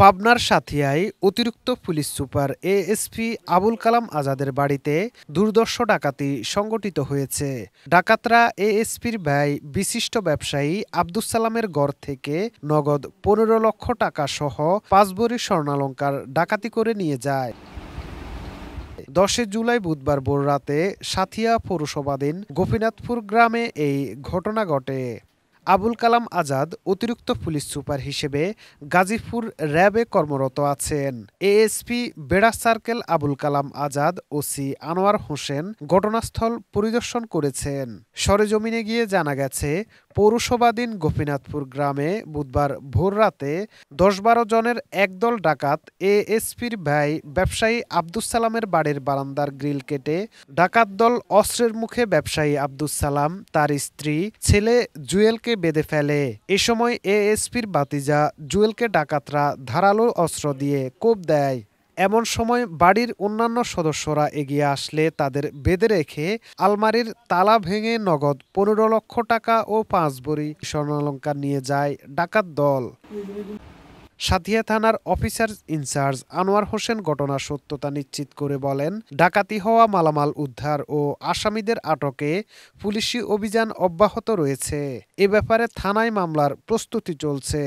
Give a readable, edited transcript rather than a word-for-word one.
পাবনার সাথিয়ায় অতিরিক্ত police super ASP Abul Kalam আজাদের বাড়িতে দুর্ধর্ষ ডাকাতি সংঘটিত হয়েছে। ডাকাতরা এএসপির ভাই বিশিষ্ট ব্যবসায়ী আব্দুস সালামের ঘর থেকে নগদ ১৫ লক্ষ টাকা সহ ৫ ভরি স্বর্ণালংকার ডাকাতি করে নিয়ে যায়। ১০ জুলাই বুধবার ভোররাতে সাথিয়া পৌরসভাধীন গোপীনাথপুর গ্রামে এই ঘটনা ঘটে। আবুল কালাম আজাদ অতিরিক্ত পুলিশ সুপার হিসেবে গাজীপুর র্যাবে কর্মরত আছেন। এএসপি বেড়া সার্কেল আবুল কালাম আজাদ ওসি আনোয়ার হোসেন ঘটনাস্থল পরিদর্শন করেছেন। সরেজমিনে গিয়ে জানা গেছে, পৌরসভাধীন গোপীনাথপুর গ্রামে বুধবার ভোররাতে ১০-১২ জনের একদল ডাকাত এএসপির ভাই ব্যবসায়ী আব্দুস সালামের বাড়ির বারান্দার গ্রিল কেটে ডাকাত দল অস্ত্রের মুখে ব্যবসায়ী আব্দুস সালাম, তার স্ত্রী, ছেলে জুয়েলকে বেঁধে ফেলে। এ সময় এএসপির ভাতিজা জুয়েলকে ডাকাতরা ধারালো অস্ত্র দিয়ে কোপ দেয়। এমন সময় বাড়ির অন্যান্য সদস্যরা এগিয়ে আসলে তাদের বেঁধে রেখে আলমারির তালা ভেঙে নগদ ১৫ লক্ষ টাকা ও ৫ ভরি স্বর্ণালংকার নিয়ে যায় ডাকাত দল। সাথিয়া থানার অফিসার ইনচার্জ আনোয়ার হোসেন ঘটনার সত্যতা নিশ্চিত করে বলেন, ডাকাতি হওয়া মালামাল উদ্ধার ও আসামিদের আটকে পুলিশি অভিযান অব্যাহত রয়েছে। এ ব্যাপারে থানায় মামলার প্রস্তুতি চলছে।